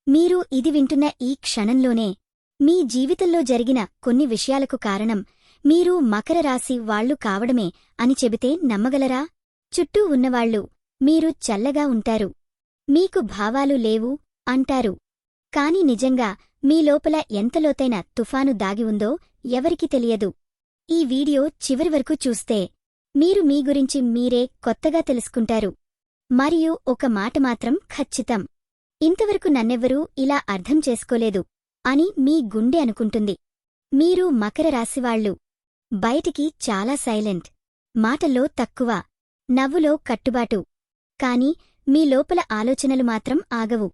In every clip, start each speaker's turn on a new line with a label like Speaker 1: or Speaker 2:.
Speaker 1: మీరు ఇది వింటున్న ఈ క్షణంలోనే మీ జీవితంలో జరిగిన కొన్ని విషయాలకు కారణం మీరు మకర రాశి వాళ్లు కావడమే అని చెబితే నమ్మగలరా? చుట్టూ ఉన్నవాళ్లు మీరు చల్లగా ఉంటారు, మీకు భావాలు లేవు అంటారు. కాని నిజంగా మీ లోపల ఎంత లోతైన తుఫాను దాగి ఉందో ఎవరికి తెలియదు. ఈ వీడియో చివరి వరకు చూస్తే మీరు మీ గురించి మీరే కొత్తగా తెలుసుకుంటారు. మరియు ఒక మాట మాత్రం ఖచ్చితం, ఇంతవరకు నన్నెవ్వరూ ఇలా అర్థం చేసుకోలేదు అని మీ గుండె అనుకుంటుంది. మీరు మకర రాశివాళ్లు. బయటికి చాలా సైలెంట్, మాటల్లో తక్కువ, నవ్వులో కట్టుబాటు. కాని మీ లోపల ఆలోచనలు మాత్రం ఆగవు.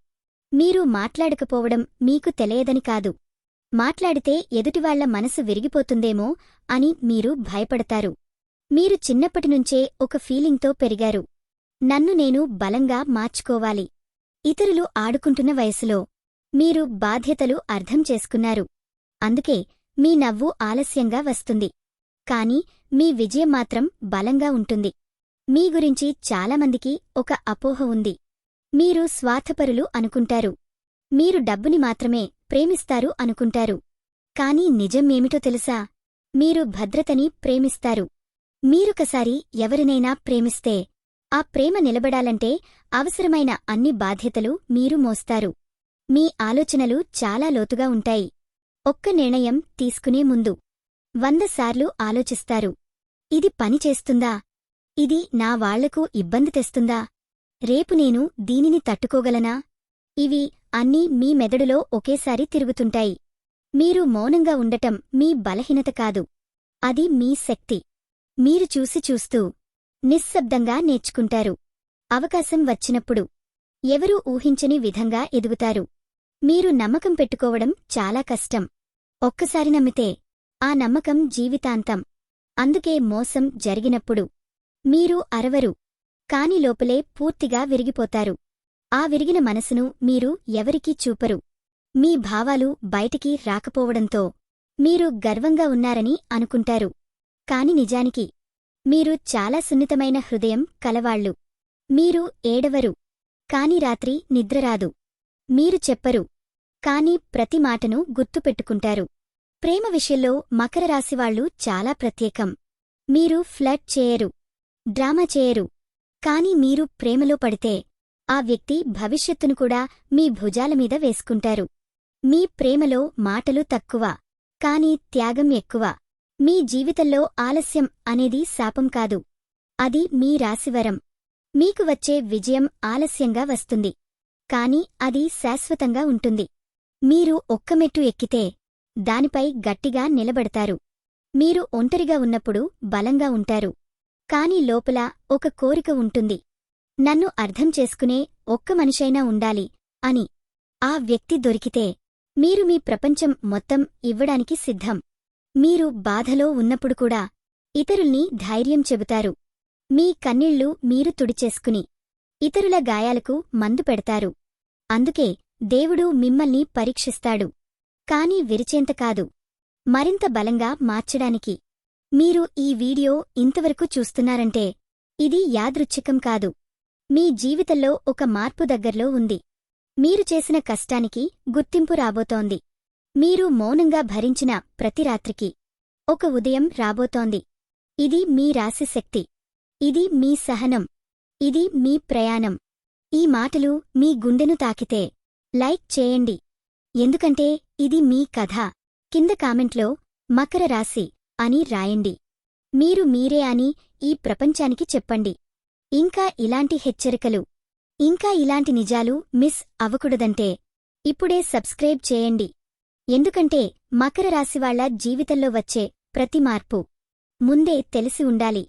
Speaker 1: మీరు మాట్లాడకపోవడం మీకు తెలియదని కాదు, మాట్లాడితే ఎదుటివాళ్ల మనసు విరిగిపోతుందేమో అని మీరు భయపడతారు. మీరు చిన్నప్పటినుంచే ఒక ఫీలింగ్తో పెరిగారు, నన్ను నేను బలంగా మార్చుకోవాలి. ఇతరులు ఆడుకుంటున్న వయసులో మీరు బాధ్యతలు అర్థం చేసుకున్నారు. అందుకే మీ నవ్వు ఆలస్యంగా వస్తుంది, కాని మీ విజయం మాత్రం బలంగా ఉంటుంది. మీ గురించి చాలామందికి ఒక అపోహ ఉంది. మీరు స్వార్థపరులు అనుకుంటారు, మీరు డబ్బుని మాత్రమే ప్రేమిస్తారు అనుకుంటారు. కాని నిజం ఏమిటో తెలుసా? మీరు భద్రతని ప్రేమిస్తారు. మీరొకసారి ఎవరినైనా ప్రేమిస్తే ఆ ప్రేమ నిలబడాలంటే అవసరమైన అన్ని బాధ్యతలు మీరు మోస్తారు. మీ ఆలోచనలు చాలా లోతుగా ఉంటాయి. ఒక్క నిర్ణయం తీసుకునే ముందు 100 సార్లు ఆలోచిస్తారు. ఇది పని చేస్తుందా? ఇది నా వాళ్లకు ఇబ్బంది తెస్తుందా? రేపు నేను దీనిని తట్టుకోగలనా? ఇవి అన్నీ మీ మెదడులో ఒకేసారి తిరుగుతుంటాయి. మీరు మౌనంగా ఉండటం మీ బలహీనత కాదు, అది మీ శక్తి. మీరు చూస్తూ నిశ్శబ్దంగా నేర్చుకుంటారు. అవకాశం వచ్చినప్పుడు ఎవరూ ఊహించని విధంగా ఎదుగుతారు. మీరు నమ్మకం పెట్టుకోవడం చాలా కష్టం. ఒక్కసారి నమ్మితే ఆ నమ్మకం జీవితాంతం. అందుకే మోసం జరిగినప్పుడు మీరు అరవరు, కాని లోపలే పూర్తిగా విరిగిపోతారు. ఆ విరిగిన మనసును మీరు ఎవరికీ చూపరు. మీ భావాలు బయటికి రాకపోవడంతో మీరు గర్వంగా ఉన్నారని అనుకుంటారు. కాని నిజానికి మీరు చాలా సున్నితమైన హృదయం కలవాళ్లు. మీరు ఏడవరు, కాని రాత్రి నిద్రరాదు. మీరు చెప్పరు, కాని ప్రతి మాటను గుర్తుపెట్టుకుంటారు. ప్రేమ విషయంలో మకర రాశివాళ్లు చాలా ప్రత్యేకం. మీరు ఫ్లర్ట్ చేయరు, డ్రామా చేయరు. కాని మీరు ప్రేమలో పడితే ఆ వ్యక్తి భవిష్యత్తును కూడా మీ భుజాలమీద వేసుకుంటారు. మీ ప్రేమలో మాటలు తక్కువ, కాని త్యాగం ఎక్కువ. మీ జీవితంలో ఆలస్యం అనేది శాపం కాదు, అది మీ రాశివరం. మీకు వచ్చే విజయం ఆలస్యంగా వస్తుంది, కాని అది శాశ్వతంగా ఉంటుంది. మీరు ఒక్క మెట్టు ఎక్కితే దానిపై గట్టిగా నిలబడతారు. మీరు ఒంటరిగా ఉన్నప్పుడు బలంగా ఉంటారు, కాని లోపల ఒక కోరిక ఉంటుంది, నన్ను అర్థం చేసుకునే ఒక్క మనిషైనా ఉండాలి అని. ఆ వ్యక్తి దొరికితే మీరు మీ ప్రపంచం మొత్తం ఇవ్వడానికి సిద్ధం. మీరు బాధలో ఉన్నప్పుడు కూడా ఇతరుల్ని ధైర్యం చెబుతారు. మీ కన్నీళ్లు మీరు తుడిచేసుకుని ఇతరుల గాయాలకు మందు పెడతారు. అందుకే దేవుడు మిమ్మల్ని పరీక్షిస్తాడు, కాని విరిచేంత కాదు, మరింత బలంగా మార్చడానికి. మీరు ఈ వీడియో ఇంతవరకు చూస్తున్నారంటే ఇది యాదృచ్ఛికం కాదు. మీ జీవితంలో ఒక మార్పు దగ్గర్లో ఉంది. మీరు చేసిన కష్టానికి గుర్తింపు రాబోతోంది. మీరు మౌనంగా భరించిన ప్రతి రాత్రికి ఒక ఉదయం రాబోతోంది. ఇది మీ రాశి శక్తి, ఇది మీ సహనం, ఇది మీ ప్రయాణం. ఈ మాటలు మీ గుండెను తాకితే లైక్ చేయండి, ఎందుకంటే ఇది మీ కథ. కింద కామెంట్లో మకర రాశి అని రాయండి. మీరు మీరే అని ఈ ప్రపంచానికి చెప్పండి. ఇంకా ఇలాంటి హెచ్చరికలు, ఇంకా ఇలాంటి నిజాలు మిస్ అవ్వకూడదంటే ఇప్పుడే సబ్స్క్రైబ్ చేయండి. ఎందుకంటే మకర రాశివాళ్ల జీవితంలో వచ్చే ప్రతి మార్పు ముందే తెలిసి ఉండాలి.